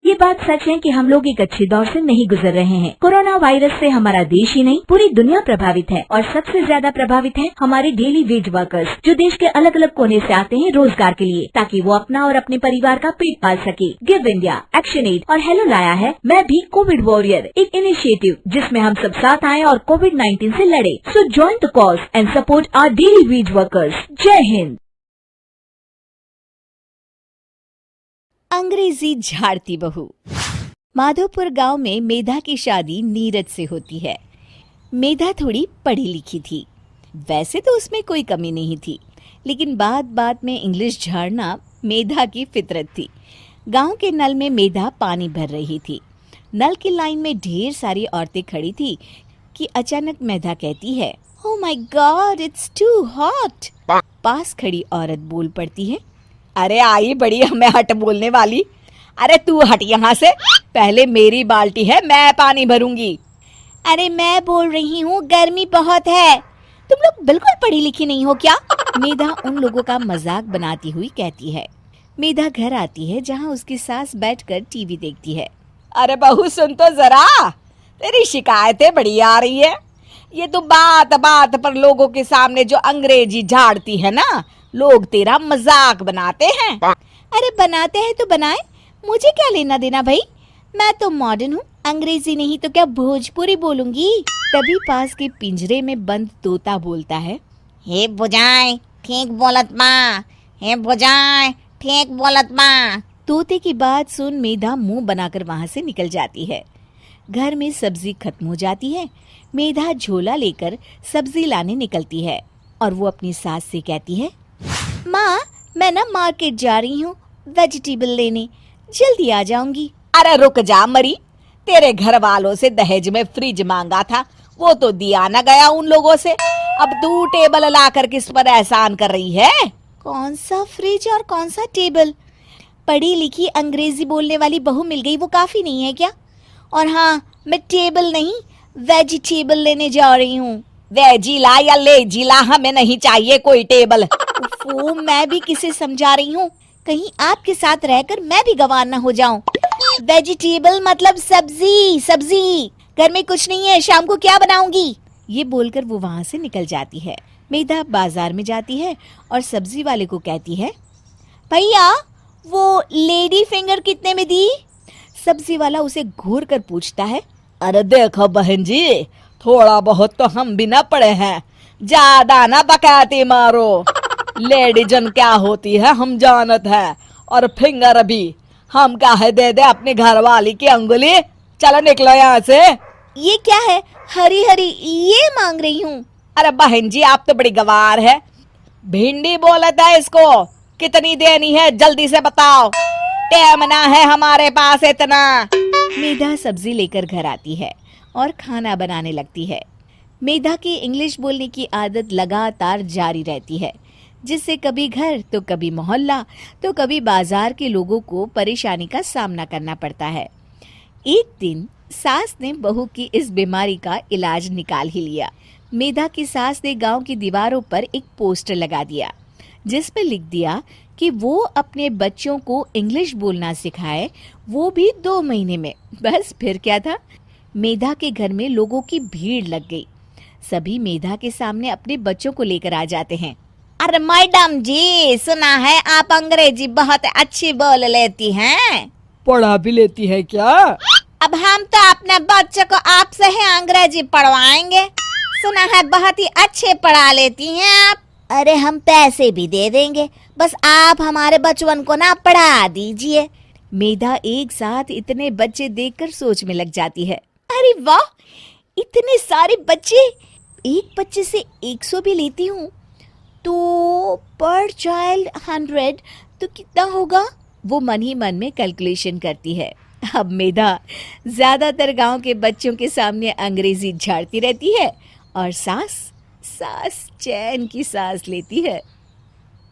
ये बात सच है कि हम लोग एक अच्छे दौर से नहीं गुजर रहे हैं। कोरोना वायरस से हमारा देश ही नहीं पूरी दुनिया प्रभावित है और सबसे ज्यादा प्रभावित है हमारे डेली वेज वर्कर्स, जो देश के अलग अलग कोने से आते हैं रोजगार के लिए, ताकि वो अपना और अपने परिवार का पेट पाल सके। गिव इंडिया, एक्शन एड और हेलो लाया है मैं भी कोविड वॉरियर, एक इनिशिएटिव जिसमें हम सब साथ आए और कोविड-19 से लड़े। So join the cause and support our daily wage workers. जय हिंद। अंग्रेजी झाड़ती बहू। माधोपुर गांव में मेधा की शादी नीरज से होती है। मेधा थोड़ी पढ़ी लिखी थी, वैसे तो उसमें कोई कमी नहीं थी, लेकिन बात बात में इंग्लिश झाड़ना मेधा की फितरत थी। गांव के नल में मेधा पानी भर रही थी। नल की लाइन में ढेर सारी औरतें खड़ी थी कि अचानक मेधा कहती है, oh my god, it's too hot. पास खड़ी औरत बोल पड़ती है, अरे आई बड़ी हमें हट बोलने वाली, अरे तू हट यहाँ से, पहले मेरी बाल्टी है, मैं पानी भरूंगी। अरे मैं बोल रही हूँ गर्मी बहुत है, तुम लोग बिल्कुल पढ़ी लिखी नहीं हो क्या? मेधा उन लोगों का मजाक बनाती हुई कहती है। मेधा घर आती है जहाँ उसकी सास बैठकर टीवी देखती है। अरे बहू सुन तो जरा, तेरी शिकायतें बड़ी आ रही है। ये तो बात बात पर लोगों के सामने जो अंग्रेजी झाड़ती है ना, लोग तेरा मजाक बनाते हैं। अरे बनाते हैं तो बनाए, मुझे क्या लेना देना भाई, मैं तो मॉडर्न हूँ, अंग्रेजी नहीं तो क्या भोजपुरी बोलूंगी। तभी पास के पिंजरे में बंद तोता बोलता है, हे बुझाए ठीक बोलत माँ, हे बुझाए ठीक बोलत माँ। तोते की बात सुन मेधा मुंह बनाकर वहाँ से निकल जाती है। घर में सब्जी खत्म हो जाती है। मेधा झोला लेकर सब्जी लाने निकलती है और वो अपनी सास से कहती है, माँ मैं ना मार्केट जा रही हूँ वेजिटेबल लेने, जल्दी आ जाऊंगी। अरे रुक जा मरी, तेरे घर वालों से दहेज में फ्रिज मांगा था, वो तो दिया ना गया उन लोगों से, अब तू टेबल लाकर किस पर एहसान कर रही है? कौन सा फ्रिज और कौन सा टेबल? पढ़ी लिखी अंग्रेजी बोलने वाली बहू मिल गई वो काफी नहीं है क्या? और हाँ, मैं टेबल नहीं वेजिटेबल लेने जा रही हूँ। वेजिला या लेजिला, हमें नहीं चाहिए कोई टेबल। वो मैं भी किसे समझा रही हूँ, कहीं आपके साथ रहकर मैं भी गंवार न हो जाऊं। वेजिटेबल मतलब सब्जी, सब्जी। घर में कुछ नहीं है, शाम को क्या बनाऊंगी? ये बोलकर वो वहाँ से निकल जाती है। मेधा बाजार में जाती है और सब्जी वाले को कहती है, भैया वो लेडी फिंगर कितने में दी? सब्जी वाला उसे घूर कर पूछता है, अरे देखो बहन जी, थोड़ा बहुत तो हम भी ना पढ़े हैं, ज्यादा ना बकाती मारो। लेडीजन क्या होती है हम जानत है, और फिंगर भी हम क्या है दे दे अपनी घर वाली की अंगुली। चलो निकलो यहाँ से। ये क्या है, हरी हरी ये मांग रही हूँ। अरे बहन जी आप तो बड़ी गवार है, भिंडी बोलता है इसको, कितनी देनी है जल्दी से बताओ, टाइम ना है हमारे पास इतना। मेधा सब्जी लेकर घर आती है और खाना बनाने लगती है। मेधा की इंग्लिश बोलने की आदत लगातार जारी रहती है, जिससे कभी घर तो कभी मोहल्ला तो कभी बाजार के लोगों को परेशानी का सामना करना पड़ता है। एक दिन सास ने बहू की इस बीमारी का इलाज निकाल ही लिया। मेधा की सास ने गांव की दीवारों पर एक पोस्टर लगा दिया, जिस पर लिख दिया कि वो अपने बच्चों को इंग्लिश बोलना सिखाए, वो भी 2 महीने में। बस फिर क्या था, मेधा के घर में लोगों की भीड़ लग गई। सभी मेधा के सामने अपने बच्चों को लेकर आ जाते हैं। अरे मैडम जी, सुना है आप अंग्रेजी बहुत अच्छी बोल लेती हैं। पढ़ा भी लेती है क्या? अब हम तो अपने बच्चों को आपसे ही अंग्रेजी पढ़वाएंगे, सुना है बहुत ही अच्छे पढ़ा लेती हैं आप। अरे हम पैसे भी दे देंगे, बस आप हमारे बचपन को ना पढ़ा दीजिए। मेधा एक साथ इतने बच्चे देखकर सोच में लग जाती है। अरे वाह, इतने सारे बच्चे, एक बच्चे से 100 भी लेती हूँ तो पर चाइल्ड 100 तो कितना होगा? वो मन ही मन में कैलकुलेशन करती है। अब मेधा ज्यादातर गांव के बच्चों के सामने अंग्रेजी झाड़ती रहती है और सास चैन की सांस लेती है।